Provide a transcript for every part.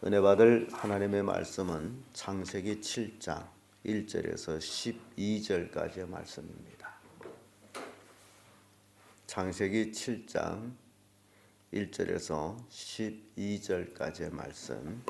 은혜 받을 하나님의 말씀은 창세기 7장 1절에서 12절까지의 말씀입니다. 창세기 7장 1절에서 12절까지의 말씀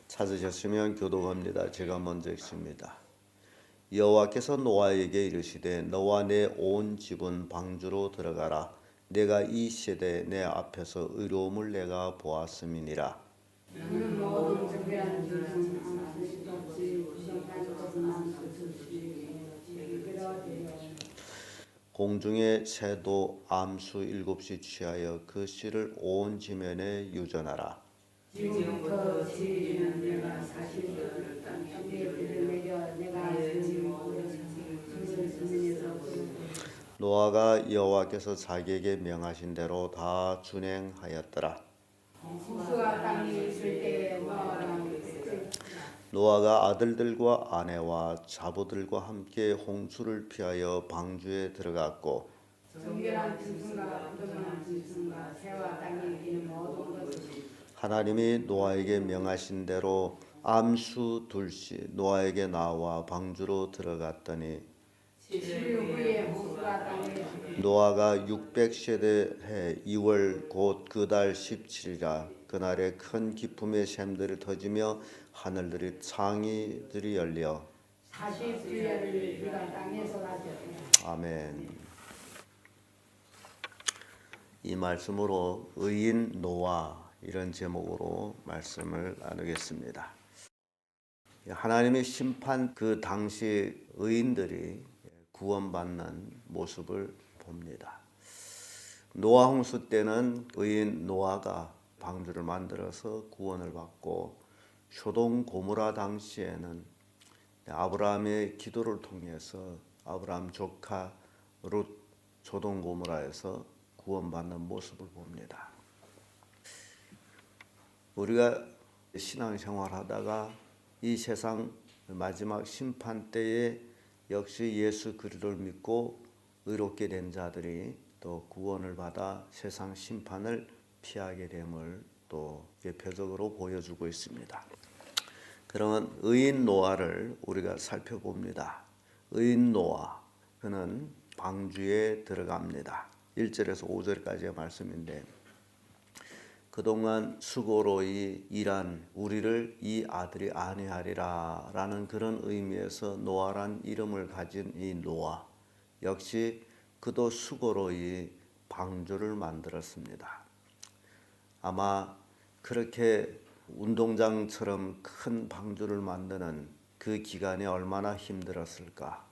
찾으셨으면 교독합니다. 제가 먼저 읽습니다. 여호와께서 노아에게 이르시되 너와 내 온 집은 방주로 들어가라. 내가 이 세대에 내 앞에서 의로움을 내가 보았음이니라. 공중의 새도 암수 7시 취하여 그 씨를 온 지면에 유전하라. 지금부터 지리는 내가 40년을 땅에 내려 내가 노아가 여호와께서 자기에게 명하신 대로 다 준행하였더라. 홍수가 땅에 있을 때에 노아가 아들들과 아내와 자부들과 함께 홍수를 피하여 방주에 들어갔고 정결한 짐승과 부정한 짐승과 새와 땅에 있는 모든 것이 하나님이 노아에게 명하신 대로 암수 둘씩 노아에게 나와 방주로 들어갔더니 7일 후에 홍수가 땅에 노아가 600세대 해 2월 곧 그 달 17일이라 그날에 큰 기쁨의 샘들이 터지며 하늘들이 창이들이 열려 40주야를 비가 땅에 쏟아졌다. 아멘. 이 말씀으로 의인 노아 이런 제목으로 말씀을 나누겠습니다. 하나님의 심판 그 당시 의인들이 구원받는 모습을 봅니다. 노아 홍수 때는 의인 노아가 방주를 만들어서 구원을 받고 소돔 고모라 당시에는 아브라함의 기도를 통해서 아브라함 조카 룻 소돔 고모라에서 구원받는 모습을 봅니다. 우리가 신앙생활하다가 이 세상 마지막 심판 때에 역시 예수 그리스도를 믿고 의롭게 된 자들이 또 구원을 받아 세상 심판을 피하게 됨을 또 대표적으로 보여주고 있습니다. 그러면 의인 노아를 우리가 살펴봅니다. 의인 노아 그는 방주에 들어갑니다. 1절에서 5절까지의 말씀인데 그동안 수고로 일한 우리를 이 아들이 안위하리라 라는 그런 의미에서 노아란 이름을 가진 이 노아 역시 그도 수고로 방주를 만들었습니다. 아마 그렇게 운동장처럼 큰 방주를 만드는 그 기간이 얼마나 힘들었을까,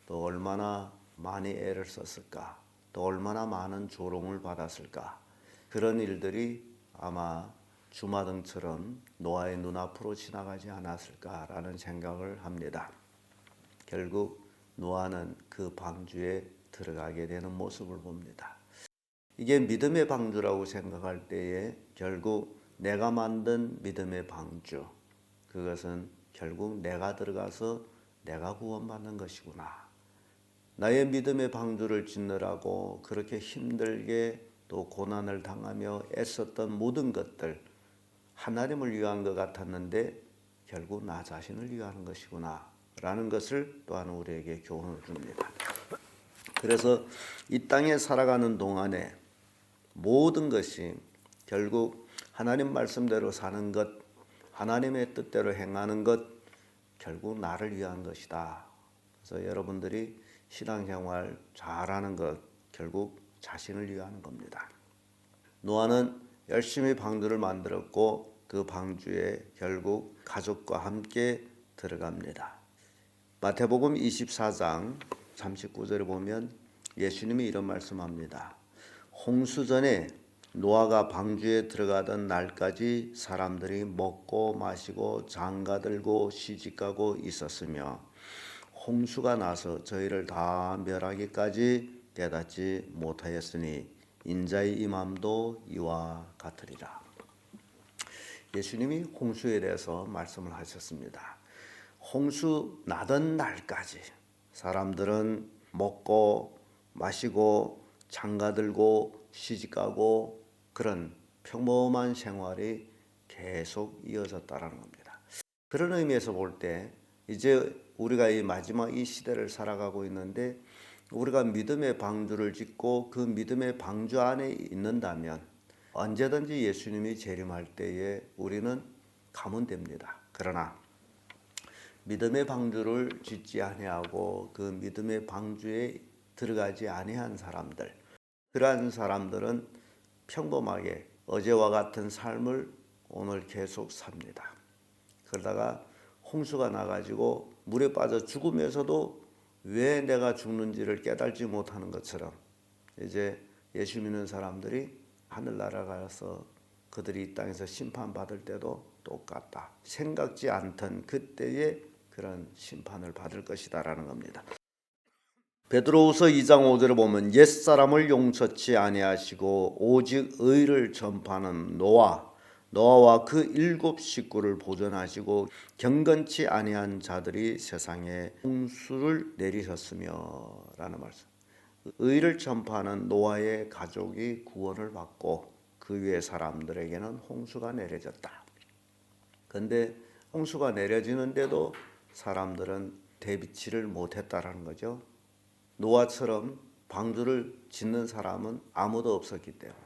또 얼마나 많이 애를 썼을까, 또 얼마나 많은 조롱을 받았을까. 그런 일들이 아마 주마등처럼 노아의 눈앞으로 지나가지 않았을까라는 생각을 합니다. 결국 노아는 그 방주에 들어가게 되는 모습을 봅니다. 이게 믿음의 방주라고 생각할 때에 결국 내가 만든 믿음의 방주, 그것은 결국 내가 들어가서 내가 구원받는 것이구나. 나의 믿음의 방주를 짓느라고 그렇게 힘들게 또 고난을 당하며 애썼던 모든 것들 하나님을 위한 것 같았는데 결국 나 자신을 위한 것이구나 라는 것을 또한 우리에게 교훈을 줍니다. 그래서 이 땅에 살아가는 동안에 모든 것이 결국 하나님 말씀대로 사는 것, 하나님의 뜻대로 행하는 것, 결국 나를 위한 것이다. 그래서 여러분들이 신앙생활 잘하는 것, 결국 자신을 위한 겁니다. 노아는 열심히 방주를 만들었고 그 방주에 결국 가족과 함께 들어갑니다. 마태복음 24장 39절에 보면 예수님이 이런 말씀합니다. 홍수 전에 노아가 방주에 들어가던 날까지 사람들이 먹고 마시고 장가들고 시집가고 있었으며 홍수가 나서 저희를 다 멸하기까지 깨닫지 못하였으니 인자의 임함도 이와 같으리라. 예수님이 홍수에 대해서 말씀을 하셨습니다. 홍수 나던 날까지 사람들은 먹고 마시고 장가들고 시집가고 그런 평범한 생활이 계속 이어졌다라는 겁니다. 그런 의미에서 볼 때 이제 우리가 이 마지막 이 시대를 살아가고 있는데 우리가 믿음의 방주를 짓고 그 믿음의 방주 안에 있는다면 언제든지 예수님이 재림할 때에 우리는 가면 됩니다. 그러나 믿음의 방주를 짓지 아니하고 그 믿음의 방주에 들어가지 아니한 사람들, 그러한 사람들은 평범하게 어제와 같은 삶을 오늘 계속 삽니다. 그러다가 홍수가 나가지고 물에 빠져 죽으면서도 왜 내가 죽는지를 깨달지 못하는 것처럼 이제 예수 믿는 사람들이 하늘나라 가서 그들이 이 땅에서 심판받을 때도 똑같다. 생각지 않던 그때의 그런 심판을 받을 것이다라는 겁니다. 베드로후서 2장 5절을 보면 옛사람을 용서치 아니하시고 오직 의를 전파하는 노아와 그 7 식구를 보존하시고 경건치 아니한 자들이 세상에 홍수를 내리셨으며 라는 말씀. 의를 전파하는 노아의 가족이 구원을 받고 그 위에 사람들에게는 홍수가 내려졌다. 그런데 홍수가 내려지는데도 사람들은 대비치를 못했다라는 거죠. 노아처럼 방주를 짓는 사람은 아무도 없었기 때문에.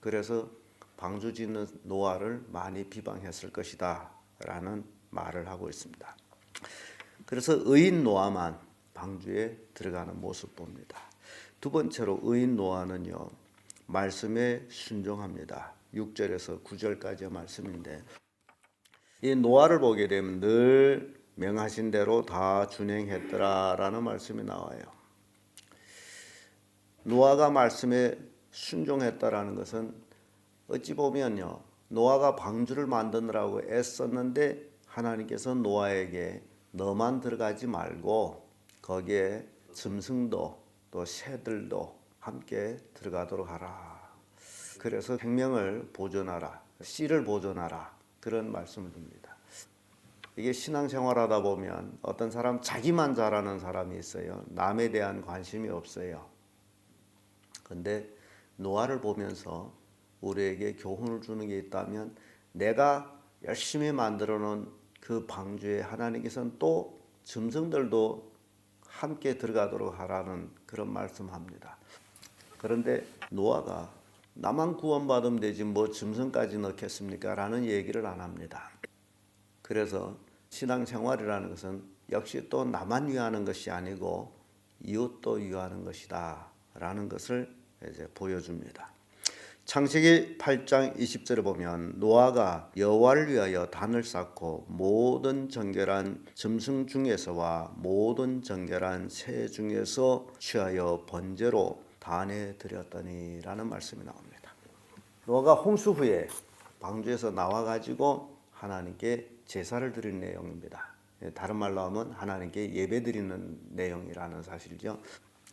그래서 방주 짓는 노아를 많이 비방했을 것이다 라는 말을 하고 있습니다. 그래서 의인 노아만 방주에 들어가는 모습 봅니다. 두 번째로 의인 노아는요, 말씀에 순종합니다. 6절에서 9절까지의 말씀인데 이 노아를 보게 되면 늘 명하신 대로 다 준행했더라라는 말씀이 나와요. 노아가 말씀에 순종했다라는 것은 어찌 보면요, 노아가 방주를 만드느라고 애썼는데 하나님께서 노아에게 너만 들어가지 말고 거기에 짐승도 또 새들도 함께 들어가도록 하라. 그래서 생명을 보존하라, 씨를 보존하라, 그런 말씀을 줍니다. 이게 신앙생활하다 보면 어떤 사람 자기만 잘하는 사람이 있어요. 남에 대한 관심이 없어요. 근데 노아를 보면서 우리에게 교훈을 주는 게 있다면 내가 열심히 만들어 놓은 그 방주에 하나님께서는 또 짐승들도 함께 들어가도록 하라는 그런 말씀합니다. 그런데 노아가 나만 구원받으면 되지 뭐 짐승까지 넣겠습니까? 라는 얘기를 안 합니다. 그래서 신앙생활이라는 것은 역시 또 나만 위하는 것이 아니고 이웃도 위하는 것이다 라는 것을 이제 보여줍니다. 창세기 8장 20절을 보면 노아가 여호와를 위하여 단을 쌓고 모든 정결한 짐승 중에서와 모든 정결한 새 중에서 취하여 번제로 단에 드렸더니 라는 말씀이 나옵니다. 노아가 홍수 후에 방주에서 나와가지고 하나님께 제사를 드린 내용입니다. 다른 말로 하면 하나님께 예배 드리는 내용이라는 사실이죠.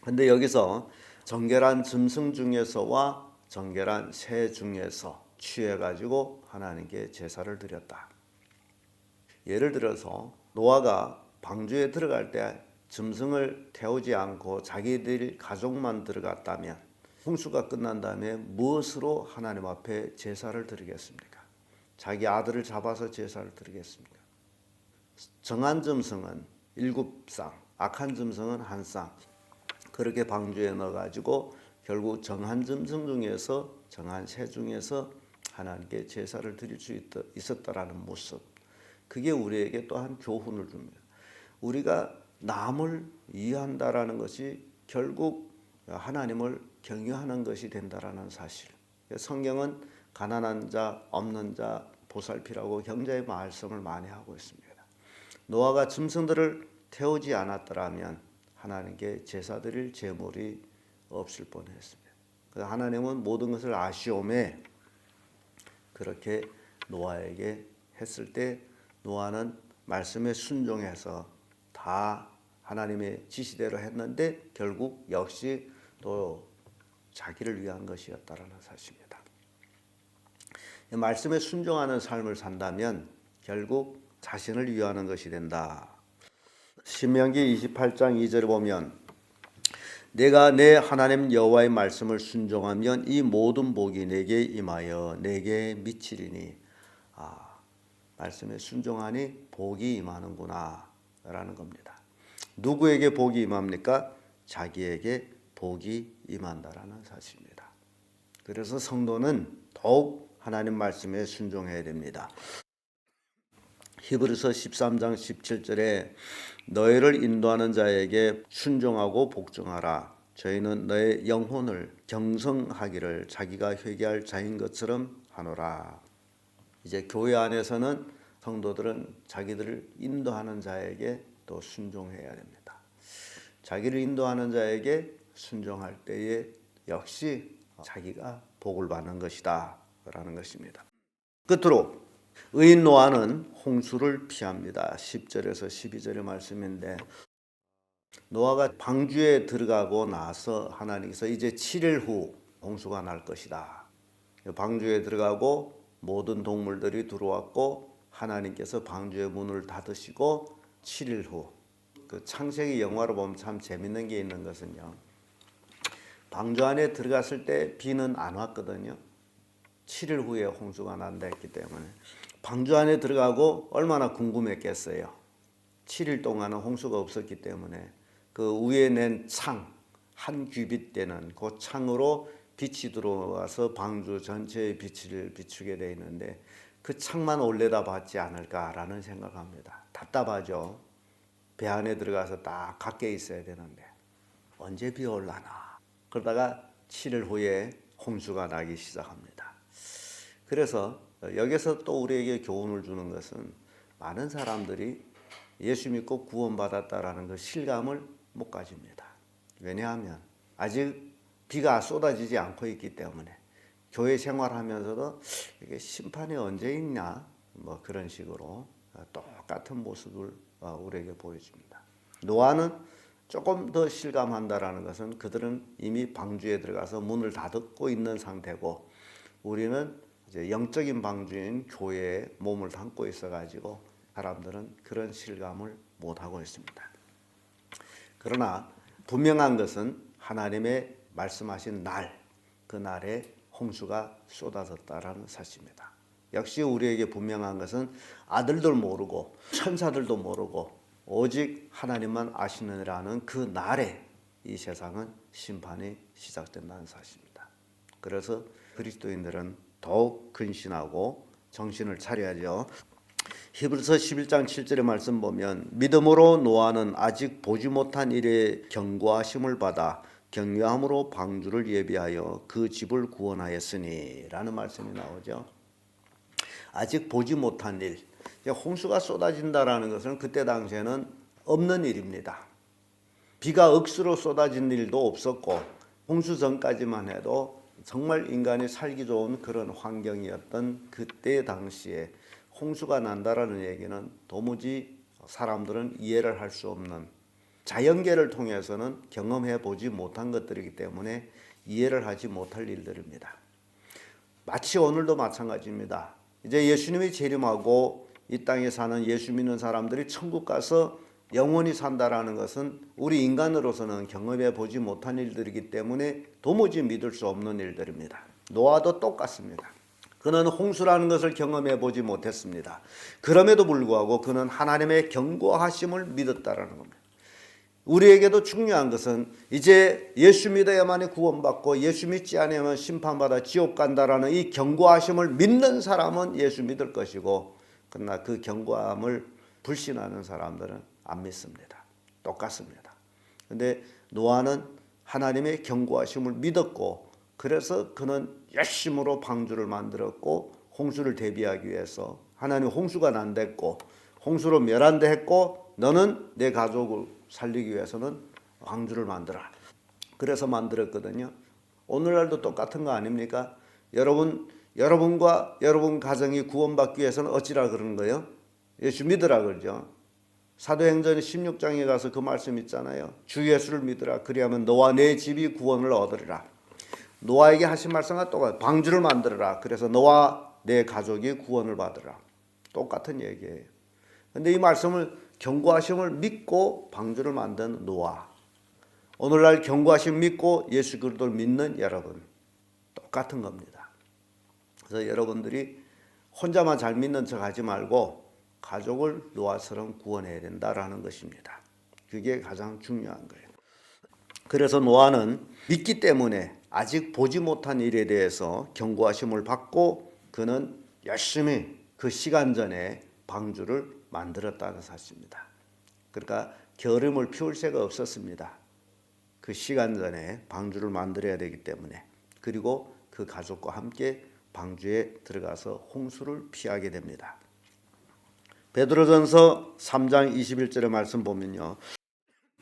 그런데 여기서 정결한 짐승 중에서와 정결한 새 중에서 취해가지고 하나님께 제사를 드렸다. 예를 들어서 노아가 방주에 들어갈 때 짐승을 태우지 않고 자기들 가족만 들어갔다면 홍수가 끝난 다음에 무엇으로 하나님 앞에 제사를 드리겠습니까? 자기 아들을 잡아서 제사를 드리겠습니까? 정한 짐승은 7쌍, 악한 짐승은 1쌍. 그렇게 방주에 넣어가지고 결국 정한 짐승 중에서 정한 새 중에서 하나님께 제사를 드릴 수 있었다라는 모습. 그게 우리에게 또한 교훈을 줍니다. 우리가 남을 이해한다라는 것이 결국 하나님을 경외하는 것이 된다라는 사실. 성경은 가난한 자, 없는 자 보살피라고 경자의 말씀을 많이 하고 있습니다. 노아가 짐승들을 태우지 않았더라면 하나님께 제사 드릴 제물이 없을 뻔했습니다. 그래서 하나님은 모든 것을 아시오매 그렇게 노아에게 했을 때 노아는 말씀에 순종해서 다 하나님의 지시대로 했는데 결국 역시 또 자기를 위한 것이었다라는 사실입니다. 말씀에 순종하는 삶을 산다면 결국 자신을 위하는 것이 된다. 신명기 28장 2절을 보면 내가 내 하나님 여호와의 말씀을 순종하면 이 모든 복이 내게 임하여 내게 미치리니. 말씀에 순종하니 복이 임하는구나 라는 겁니다. 누구에게 복이 임합니까? 자기에게 복이 임한다라는 사실입니다. 그래서 성도는 더욱 하나님 말씀에 순종해야 됩니다. 히브리서 13장 17절에 너희를 인도하는 자에게 순종하고 복종하라. 저희는 너의 영혼을 경성하기를 자기가 회개할 자인 것처럼 하노라. 이제 교회 안에서는 성도들은 자기들을 인도하는 자에게 또 순종해야 됩니다. 자기를 인도하는 자에게 순종할 때에 역시 자기가 복을 받는 것이다 라는 것입니다. 끝으로 의인 노아는 홍수를 피합니다. 10절에서 12절의 말씀인데, 노아가 방주에 들어가고 나서 하나님께서 이제 7일 후 홍수가 날 것이다. 방주에 들어가고 모든 동물들이 들어왔고 하나님께서 방주의 문을 닫으시고 7일 후, 그 창세기 영화로 보면 참 재밌는 게 있는 것은요, 방주 안에 들어갔을 때 비는 안 왔거든요. 7일 후에 홍수가 난다 했기 때문에 방주 안에 들어가고 얼마나 궁금했겠어요. 7일 동안은 홍수가 없었기 때문에 그 위에 낸 창, 한 규빗 되는 그 창으로 빛이 들어와서 방주 전체의 빛을 비추게 되어 있는데 그 창만 올려다 봤지 않을까라는 생각합니다. 답답하죠. 배 안에 들어가서 딱 갖게 있어야 되는데 언제 비 올라나. 그러다가 7일 후에 홍수가 나기 시작합니다. 그래서 여기서 또 우리에게 교훈을 주는 것은 많은 사람들이 예수 믿고 구원받았다라는 그 실감을 못 가집니다. 왜냐하면 아직 비가 쏟아지지 않고 있기 때문에 교회 생활하면서도 이게 심판이 언제 있냐 뭐 그런 식으로 똑같은 모습을 우리에게 보여줍니다. 노아는 조금 더 실감한다라는 것은 그들은 이미 방주에 들어가서 문을 닫고 있는 상태고 우리는 이제 영적인 방주인 교회에 몸을 담고 있어가지고 사람들은 그런 실감을 못하고 있습니다. 그러나 분명한 것은 하나님의 말씀하신 날, 그 날에 홍수가 쏟아졌다라는 사실입니다. 역시 우리에게 분명한 것은 아들도 모르고 천사들도 모르고 오직 하나님만 아시느라는 그 날에 이 세상은 심판이 시작된다는 사실입니다. 그래서 그리스도인들은 더욱 근신하고 정신을 차려야죠. 히브리서 11장 7절의 말씀 보면 믿음으로 노아는 아직 보지 못한 일에 경고하심을 받아 경외함으로 방주를 예비하여 그 집을 구원하였으니 라는 말씀이 나오죠. 아직 보지 못한 일, 홍수가 쏟아진다라는 것은 그때 당시에는 없는 일입니다. 비가 억수로 쏟아진 일도 없었고 홍수 전까지만 해도 정말 인간이 살기 좋은 그런 환경이었던 그때 당시에 홍수가 난다라는 얘기는 도무지 사람들은 이해를 할 수 없는, 자연계를 통해서는 경험해 보지 못한 것들이기 때문에 이해를 하지 못할 일들입니다. 마치 오늘도 마찬가지입니다. 이제 예수님이 재림하고 이 땅에 사는 예수 믿는 사람들이 천국 가서 영원히 산다라는 것은 우리 인간으로서는 경험해 보지 못한 일들이기 때문에 도무지 믿을 수 없는 일들입니다. 노아도 똑같습니다. 그는 홍수라는 것을 경험해 보지 못했습니다. 그럼에도 불구하고 그는 하나님의 경고하심을 믿었다라는 겁니다. 우리에게도 중요한 것은 이제 예수 믿어야만이 구원받고 예수 믿지 않으면 심판받아 지옥 간다라는 이 경고하심을 믿는 사람은 예수 믿을 것이고, 그러나 그 경고함을 불신하는 사람들은 안 믿습니다. 똑같습니다. 그런데 노아는 하나님의 경고하심을 믿었고, 그래서 그는 열심으로 방주를 만들었고 홍수를 대비하기 위해서 하나님 홍수가 난댔고 홍수로 멸한다 했고, 너는 내 가족을 살리기 위해서는 방주를 만들어라. 그래서 만들었거든요. 오늘날도 똑같은 거 아닙니까? 여러분과 여러분 가정이 구원받기 위해서는 어찌라 그러는 거예요? 예수 믿으라 그러죠. 사도행전 16장에 가서 그 말씀 있잖아요. 주 예수를 믿으라. 그리하면 너와 내 집이 구원을 얻으리라. 노아에게 하신 말씀과 똑같아요. 방주를 만들어라. 그래서 너와 내 가족이 구원을 받으라. 똑같은 얘기예요. 그런데 이 말씀을 경고하심을 믿고 방주를 만든 노아. 오늘날 경고하심 믿고 예수 그리스도를 믿는 여러분 똑같은 겁니다. 그래서 여러분들이 혼자만 잘 믿는 척 하지 말고 가족을 노아처럼 구원해야 된다라는 것입니다. 그게 가장 중요한 거예요. 그래서 노아는 믿기 때문에 아직 보지 못한 일에 대해서 경고하심을 받고 그는 열심히 그 시간 전에 방주를 만들었다는 사실입니다. 그러니까 겨름을 피울 새가 없었습니다. 그 시간 전에 방주를 만들어야 되기 때문에. 그리고 그 가족과 함께 방주에 들어가서 홍수를 피하게 됩니다. 베드로전서 3장 21절의 말씀 보면요.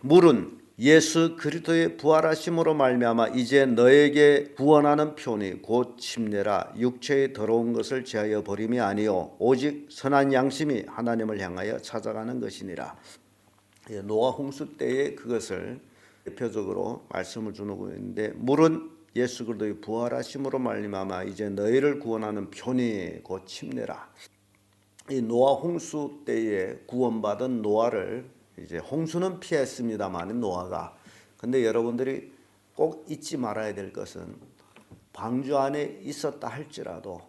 물은 예수 그리스도의 부활하심으로 말미암아 이제 너에게 구원하는 표니 곧 침례라 육체의 더러운 것을 제하여 버림이 아니요 오직 선한 양심이 하나님을 향하여 찾아가는 것이니라. 노아 홍수 때에 그것을 대표적으로 말씀을 주고 있는데 물은 예수 그리스도의 부활하심으로 말미암아 이제 너희를 구원하는 표니 곧 침례라. 이 노아 홍수 때에 구원받은 노아를 이제 홍수는 피했습니다만 노아가 근데 여러분들이 꼭 잊지 말아야 될 것은 방주 안에 있었다 할지라도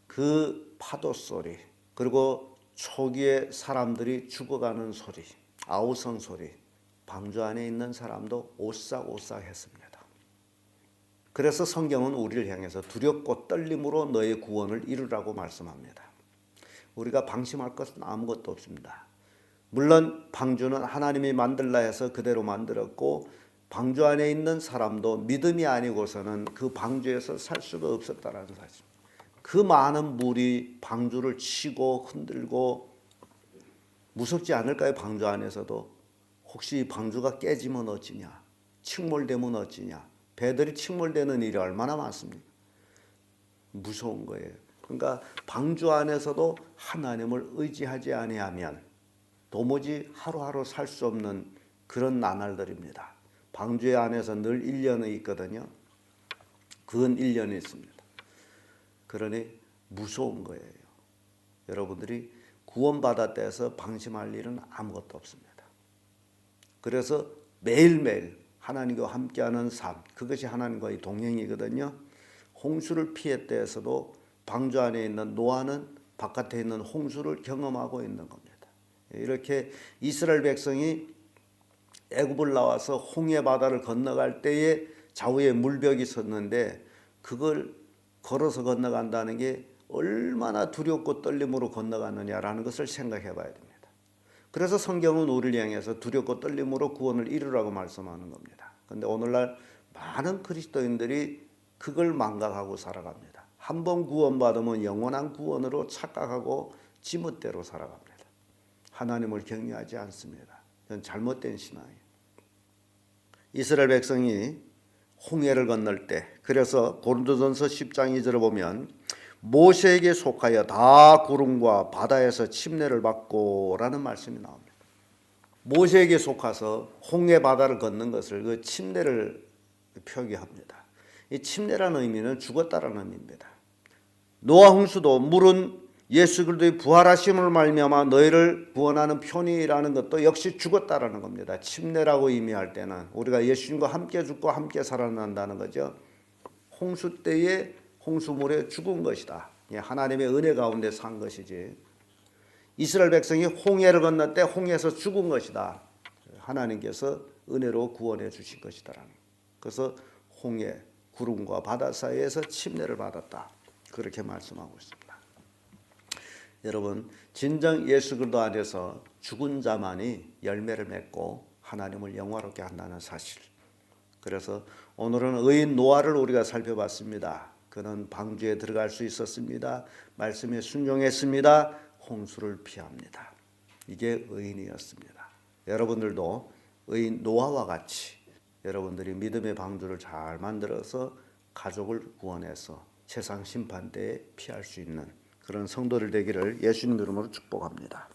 그 파도 소리 그리고 초기에 사람들이 죽어가는 소리 아우성 소리 방주 안에 있는 사람도 오싹오싹했습니다. 그래서 성경은 우리를 향해서 두렵고 떨림으로 너의 구원을 이루라고 말씀합니다. 우리가 방심할 것은 아무것도 없습니다. 물론 방주는 하나님이 만들라 해서 그대로 만들었고 방주 안에 있는 사람도 믿음이 아니고서는 그 방주에서 살 수가 없었다는 사실. 그 많은 물이 방주를 치고 흔들고 무섭지 않을까요? 방주 안에서도 혹시 방주가 깨지면 어찌냐, 침몰되면 어찌냐. 배들이 침몰되는 일이 얼마나 많습니까? 무서운 거예요. 그러니까 방주 안에서도 하나님을 의지하지 아니하면 도무지 하루하루 살 수 없는 그런 나날들입니다. 방주 안에서 늘 1년이 있거든요. 근 1년이 있습니다. 그러니 무서운 거예요. 여러분들이 구원받았다 해서 방심할 일은 아무것도 없습니다. 그래서 매일매일 하나님과 함께하는 삶, 그것이 하나님과의 동행이거든요. 홍수를 피했다 해서도 방주 안에 있는 노아는 바깥에 있는 홍수를 경험하고 있는 겁니다. 이렇게 이스라엘 백성이 애굽을 나와서 홍해 바다를 건너갈 때에 좌우에 물벽이 섰는데 그걸 걸어서 건너간다는 게 얼마나 두렵고 떨림으로 건너가느냐라는 것을 생각해 봐야 됩니다. 그래서 성경은 우리를 향해서 두렵고 떨림으로 구원을 이루라고 말씀하는 겁니다. 그런데 오늘날 많은 그리스도인들이 그걸 망각하고 살아갑니다. 한 번 구원받으면 영원한 구원으로 착각하고 지멋대로 살아갑니다. 하나님을 경외하지 않습니다. 그건 잘못된 신앙이에요. 이스라엘 백성이 홍해를 건널 때 그래서 고린도전서 10장 2절을 보면 모세에게 속하여 다 구름과 바다에서 침례를 받고 라는 말씀이 나옵니다. 모세에게 속아서 홍해 바다를 걷는 것을 그 침례를 표기합니다. 이 침례라는 의미는 죽었다라는 의미입니다. 노아 홍수도 물은 예수 그리스도의 부활하심을 말미암아 너희를 구원하는 표니라는 것도 역시 죽었다라는 겁니다. 침례라고 의미할 때는 우리가 예수님과 함께 죽고 함께 살아난다는 거죠. 홍수 때에 홍수물에 죽은 것이다. 하나님의 은혜 가운데 산 것이지. 이스라엘 백성이 홍해를 건널 때 홍해에서 죽은 것이다. 하나님께서 은혜로 구원해 주신 것이다. 그래서 홍해, 구름과 바다 사이에서 침례를 받았다. 그렇게 말씀하고 있습니다. 여러분, 진정 예수 그리스도 안에서 죽은 자만이 열매를 맺고 하나님을 영화롭게 한다는 사실. 그래서 오늘은 의인 노아를 우리가 살펴봤습니다. 그는 방주에 들어갈 수 있었습니다. 말씀에 순종했습니다. 홍수를 피합니다. 이게 의인이었습니다. 여러분들도 의인 노아와 같이 여러분들이 믿음의 방주를 잘 만들어서 가족을 구원해서 세상 심판 때에 피할 수 있는 그런 성도들 되기를 예수님 이름으로 축복합니다.